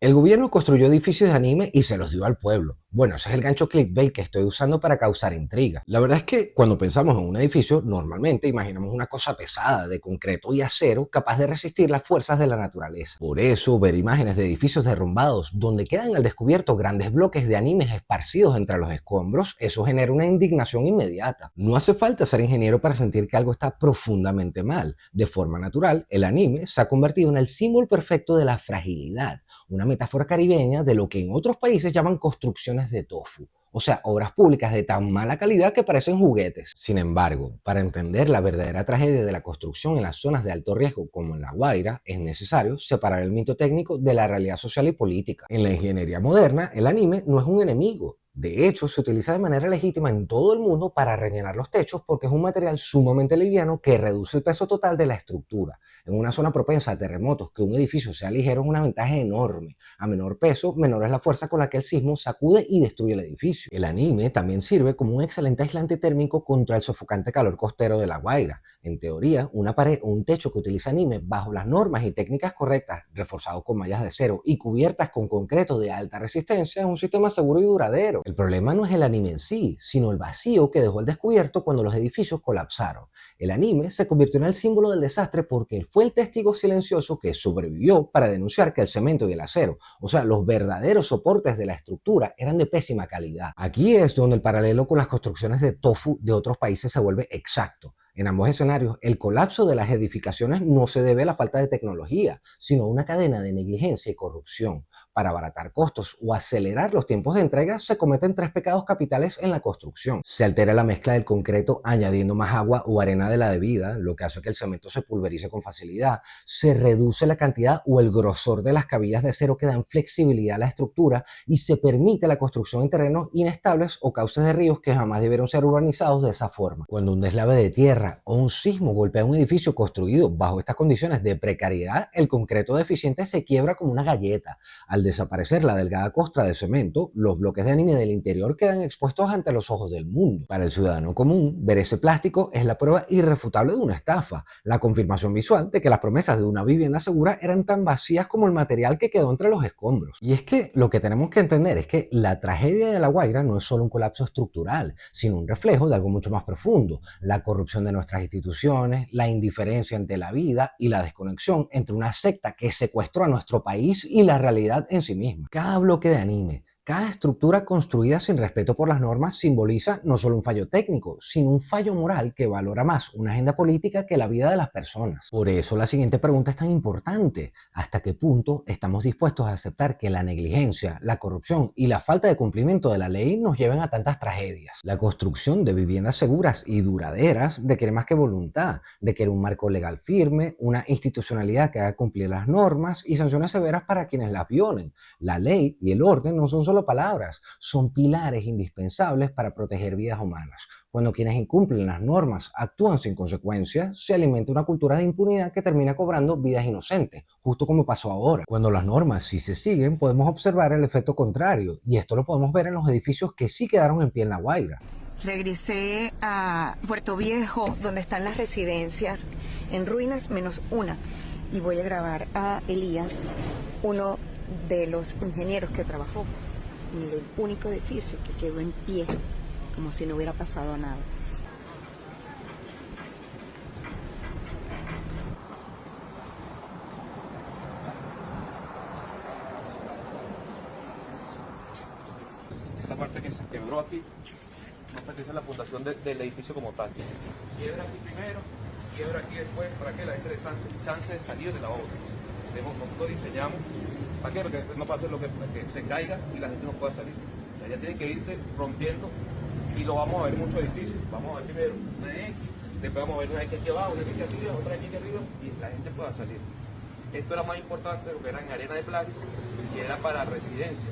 El gobierno construyó edificios de anime y se los dio al pueblo. Bueno, ese es el gancho clickbait que estoy usando para causar intriga. La verdad es que cuando pensamos en un edificio, normalmente imaginamos una cosa pesada de concreto y acero capaz de resistir las fuerzas de la naturaleza. Por eso, ver imágenes de edificios derrumbados donde quedan al descubierto grandes bloques de animes esparcidos entre los escombros, eso genera una indignación inmediata. No hace falta ser ingeniero para sentir que algo está profundamente mal. De forma natural, el anime se ha convertido en el símbolo perfecto de la fragilidad, una metáfora caribeña de lo que en otros países llaman construcciones de tofu, o sea, obras públicas de tan mala calidad que parecen juguetes. Sin embargo, para entender la verdadera tragedia de la construcción en las zonas de alto riesgo como en La Guaira, es necesario separar el mito técnico de la realidad social y política. En la ingeniería moderna, el anime no es un enemigo. De hecho, se utiliza de manera legítima en todo el mundo para rellenar los techos porque es un material sumamente liviano que reduce el peso total de la estructura. En una zona propensa a terremotos, que un edificio sea ligero es una ventaja enorme. A menor peso, menor es la fuerza con la que el sismo sacude y destruye el edificio. El anime también sirve como un excelente aislante térmico contra el sofocante calor costero de La Guaira. En teoría, una pared o un techo que utiliza anime bajo las normas y técnicas correctas, reforzado con mallas de acero y cubiertas con concreto de alta resistencia, es un sistema seguro y duradero. El problema no es el anime en sí, sino el vacío que dejó al descubierto cuando los edificios colapsaron. El anime se convirtió en el símbolo del desastre porque fue el testigo silencioso que sobrevivió para denunciar que el cemento y el acero, o sea, los verdaderos soportes de la estructura, eran de pésima calidad. Aquí es donde el paralelo con las construcciones de tofu de otros países se vuelve exacto. En ambos escenarios, el colapso de las edificaciones no se debe a la falta de tecnología, sino a una cadena de negligencia y corrupción. Para abaratar costos o acelerar los tiempos de entrega, se cometen tres pecados capitales en la construcción. Se altera la mezcla del concreto añadiendo más agua o arena de la debida, lo que hace que el cemento se pulverice con facilidad. Se reduce la cantidad o el grosor de las cabillas de acero que dan flexibilidad a la estructura y se permite la construcción en terrenos inestables o cauces de ríos que jamás debieron ser urbanizados de esa forma. Cuando un deslave de tierra o un sismo golpea un edificio construido bajo estas condiciones de precariedad, el concreto deficiente se quiebra como una galleta. Al desaparecer la delgada costra de cemento, los bloques de anime del interior quedan expuestos ante los ojos del mundo. Para el ciudadano común, ver ese plástico es la prueba irrefutable de una estafa, la confirmación visual de que las promesas de una vivienda segura eran tan vacías como el material que quedó entre los escombros. Y es que lo que tenemos que entender es que la tragedia de La Guaira no es solo un colapso estructural, sino un reflejo de algo mucho más profundo: la corrupción de nuestras instituciones, la indiferencia ante la vida y la desconexión entre una secta que secuestró a nuestro país y la realidad en sí misma. Cada bloque de anime, cada estructura construida sin respeto por las normas simboliza no solo un fallo técnico, sino un fallo moral que valora más una agenda política que la vida de las personas. Por eso la siguiente pregunta es tan importante: ¿hasta qué punto estamos dispuestos a aceptar que la negligencia, la corrupción y la falta de cumplimiento de la ley nos lleven a tantas tragedias? La construcción de viviendas seguras y duraderas requiere más que voluntad, requiere un marco legal firme, una institucionalidad que haga cumplir las normas y sanciones severas para quienes las violen. La ley y el orden no son solo palabras, son pilares indispensables para proteger vidas humanas. Cuando quienes incumplen las normas actúan sin consecuencias, se alimenta una cultura de impunidad que termina cobrando vidas inocentes, justo como pasó ahora. Cuando las normas sí se siguen, podemos observar el efecto contrario, y esto lo podemos ver en los edificios que sí quedaron en pie en La Guaira. Regresé a Puerto Viejo, donde están las residencias en ruinas menos una, y voy a grabar a Elías, uno de los ingenieros que trabajó en el único edificio que quedó en pie, como si no hubiera pasado nada. Esta parte que se quebró aquí no pertenece a la fundación del edificio como tal. Quiebra aquí primero, quiebra aquí después, para que la gente le chance de salir de la obra. Nosotros diseñamos, ¿para qué? Porque no pase lo que se caiga y la gente no pueda salir. O sea, ya tiene que irse rompiendo, y lo vamos a ver en muchos edificios. Vamos a ver primero una X, después vamos a ver una X aquí abajo, una X aquí arriba, otra X aquí arriba, y la gente pueda salir. Esto era más importante, lo que era en arena de plástico, y era para residencia.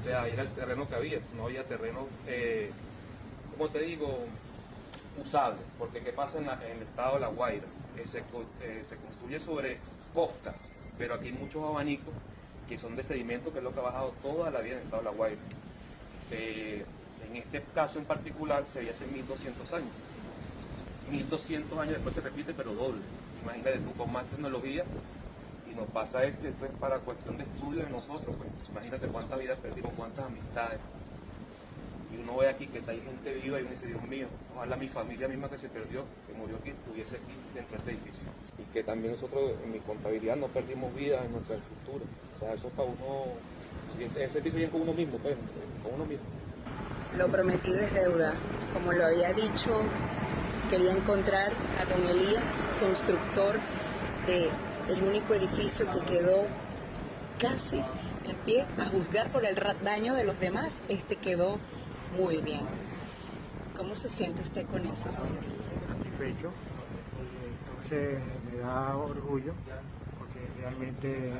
O sea, era el terreno que había, no había terreno, como te digo, usable. Porque ¿qué pasa en el estado de La Guaira? Se construye sobre costa, pero aquí hay muchos abanicos que son de sedimento, que es lo que ha bajado toda la vida en el estado de La Guaira. En este caso en particular se veía hace 1200 años. 1200 años después se repite, pero doble. Imagínate tú, con más tecnología, y Nos pasa esto es para cuestión de estudio de nosotros, pues. Imagínate cuántas vidas perdimos, cuántas amistades. Y uno ve aquí que hay gente viva y uno dice, Dios mío, ojalá mi familia misma que se perdió, que murió aquí, estuviese aquí dentro de este edificio. Y que también nosotros en mi contabilidad no perdimos vidas en nuestra estructura. O sea, eso para uno, ese edificio bien con uno mismo, pues, con uno mismo. Lo prometido es deuda. Como lo había dicho, quería encontrar a don Elías, constructor del único edificio que quedó casi en pie, a juzgar por el daño de los demás. Este quedó muy bien. ¿Cómo se siente usted con eso, señor? Satisfecho. Entonces me da orgullo porque realmente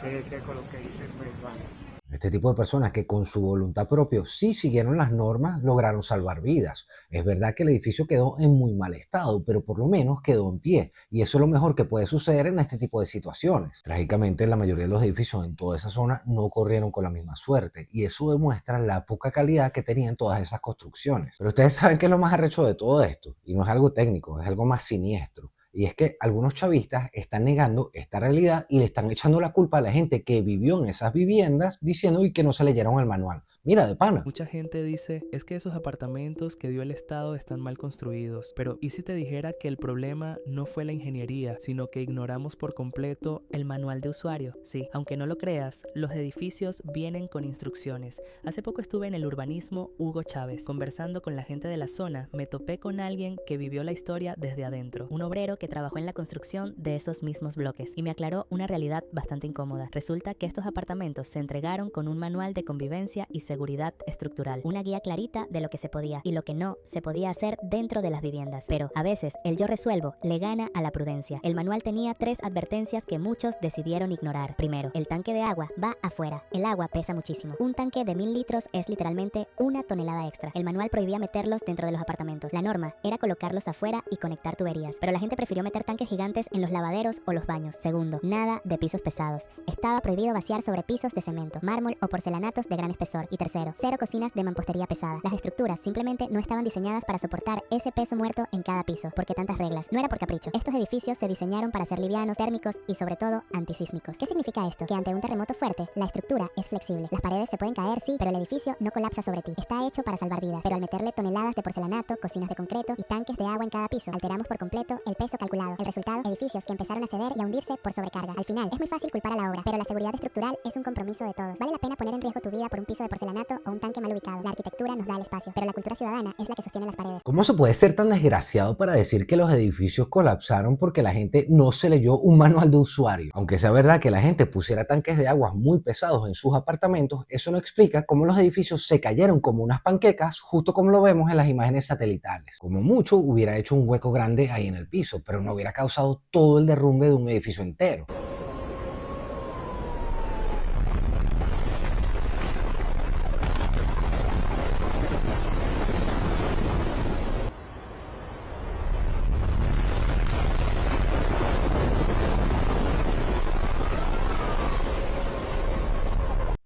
sé que con lo que hice pues vale. Este tipo de personas que con su voluntad propia sí siguieron las normas, lograron salvar vidas. Es verdad que el edificio quedó en muy mal estado, pero por lo menos quedó en pie. Y eso es lo mejor que puede suceder en este tipo de situaciones. Trágicamente, la mayoría de los edificios en toda esa zona no corrieron con la misma suerte. Y eso demuestra la poca calidad que tenían todas esas construcciones. Pero ustedes saben qué es lo más arrecho de todo esto. Y no es algo técnico, es algo más siniestro. Y es que algunos chavistas están negando esta realidad y le están echando la culpa a la gente que vivió en esas viviendas diciendo y que no se leyeron el manual. Mira, de pana. Mucha gente dice, es que esos apartamentos que dio el Estado están mal construidos. Pero ¿y si te dijera que el problema no fue la ingeniería, sino que ignoramos por completo el manual de usuario? Sí, aunque no lo creas, los edificios vienen con instrucciones. Hace poco estuve en el urbanismo Hugo Chávez. Conversando con la gente de la zona, me topé con alguien que vivió la historia desde adentro. Un obrero que trabajó en la construcción de esos mismos bloques y me aclaró una realidad bastante incómoda. Resulta que estos apartamentos se entregaron con un manual de convivencia y seguridad estructural, una guía clarita de lo que se podía y lo que no se podía hacer dentro de las viviendas. Pero a veces el yo resuelvo le gana a la prudencia. El manual tenía 3 advertencias que muchos decidieron ignorar. Primero, el tanque de agua va afuera. El agua pesa muchísimo. Un tanque de 1000 litros es literalmente 1 tonelada extra. El manual prohibía meterlos dentro de los apartamentos. La norma era colocarlos afuera y conectar tuberías, pero la gente prefirió meter tanques gigantes en los lavaderos o los baños. Segundo, nada de pisos pesados. Estaba prohibido vaciar sobre pisos de cemento, mármol o porcelanatos de gran espesor. Y tercero, 0 cocinas de mampostería pesada. Las estructuras simplemente no estaban diseñadas para soportar ese peso muerto en cada piso. ¿Por qué tantas reglas? No era por capricho. Estos edificios se diseñaron para ser livianos, térmicos y sobre todo antisísmicos. ¿Qué significa esto? Que ante un terremoto fuerte, la estructura es flexible. Las paredes se pueden caer, sí, pero el edificio no colapsa sobre ti. Está hecho para salvar vidas, pero al meterle toneladas de porcelanato, cocinas de concreto y tanques de agua en cada piso, alteramos por completo el peso calculado. El resultado, edificios que empezaron a ceder y a hundirse por sobrecarga. Al final, es muy fácil culpar a la obra, pero la seguridad estructural es un compromiso de todos. Vale la pena poner en riesgo tu vida por un piso de porcelanato o un tanque mal ubicado. La arquitectura nos da el espacio, pero la cultura ciudadana es la que sostiene las paredes. ¿Cómo se puede ser tan desgraciado para decir que los edificios colapsaron porque la gente no se leyó un manual de usuario? Aunque sea verdad que la gente pusiera tanques de aguas muy pesados en sus apartamentos, eso no explica cómo los edificios se cayeron como unas panquecas, justo como lo vemos en las imágenes satelitales. Como mucho hubiera hecho un hueco grande ahí en el piso, pero no hubiera causado todo el derrumbe de un edificio entero.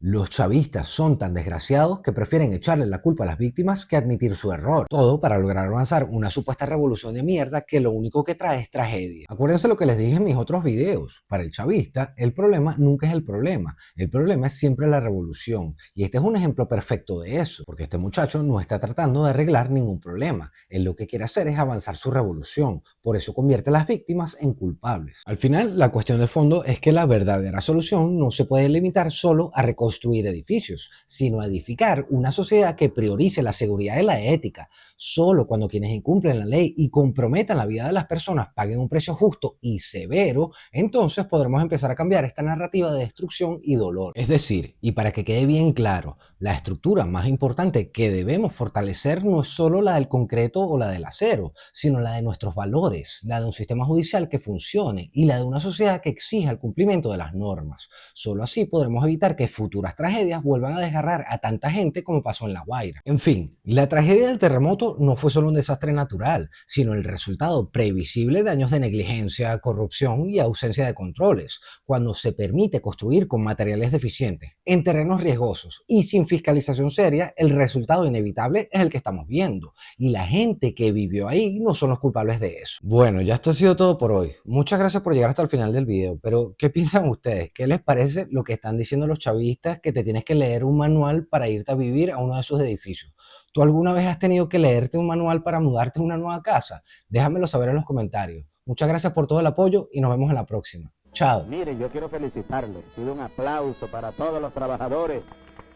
Los chavistas son tan desgraciados que prefieren echarle la culpa a las víctimas que admitir su error. Todo para lograr avanzar una supuesta revolución de mierda que lo único que trae es tragedia. Acuérdense lo que les dije en mis otros videos. Para el chavista, el problema nunca es el problema. El problema es siempre la revolución. Y este es un ejemplo perfecto de eso. Porque este muchacho no está tratando de arreglar ningún problema. Él lo que quiere hacer es avanzar su revolución. Por eso convierte a las víctimas en culpables. Al final, la cuestión de fondo es que la verdadera solución no se puede limitar solo a reconstruir edificios, sino a edificar una sociedad que priorice la seguridad y la ética. Solo cuando quienes incumplen la ley y comprometan la vida de las personas paguen un precio justo y severo, entonces podremos empezar a cambiar esta narrativa de destrucción y dolor. Es decir, y para que quede bien claro, la estructura más importante que debemos fortalecer no es solo la del concreto o la del acero, sino la de nuestros valores, la de un sistema judicial que funcione y la de una sociedad que exija el cumplimiento de las normas. Solo así podremos evitar que futuros futuras tragedias vuelvan a desgarrar a tanta gente como pasó en La Guaira. En fin, la tragedia del terremoto no fue solo un desastre natural, sino el resultado previsible de años de negligencia, corrupción y ausencia de controles, cuando se permite construir con materiales deficientes, en terrenos riesgosos y sin fiscalización seria. El resultado inevitable es el que estamos viendo, y la gente que vivió ahí no son los culpables de eso. Bueno, ya esto ha sido todo por hoy. Muchas gracias por llegar hasta el final del video, pero ¿qué piensan ustedes? ¿Qué les parece lo que están diciendo los chavistas, que te tienes que leer un manual para irte a vivir a uno de sus edificios? ¿Tú alguna vez has tenido que leerte un manual para mudarte a una nueva casa? Déjamelo saber en los comentarios. Muchas gracias por todo el apoyo y nos vemos en la próxima. Chao. Miren, yo quiero felicitarles, pido un aplauso para todos los trabajadores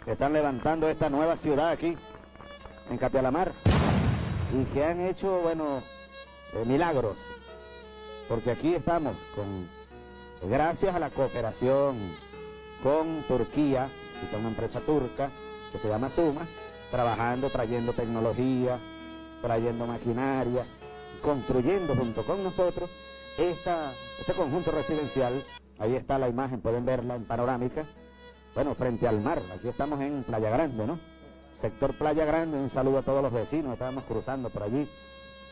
que están levantando esta nueva ciudad aquí, en Capealamar, y que han hecho, bueno, milagros, porque aquí estamos, gracias a la cooperación con Turquía, y con una empresa turca que se llama Suma, trabajando, trayendo tecnología, trayendo maquinaria, construyendo junto con nosotros este conjunto residencial. Ahí está la imagen, pueden verla en panorámica, bueno, frente al mar. Aquí estamos en Playa Grande, ¿no? Sector Playa Grande. Un saludo a todos los vecinos, estábamos cruzando por allí,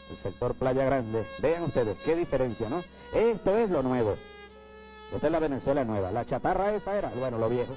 el sector Playa Grande. Vean ustedes, qué diferencia, ¿no? Esto es lo nuevo, esta es la Venezuela nueva. La chatarra esa era, bueno, lo viejo.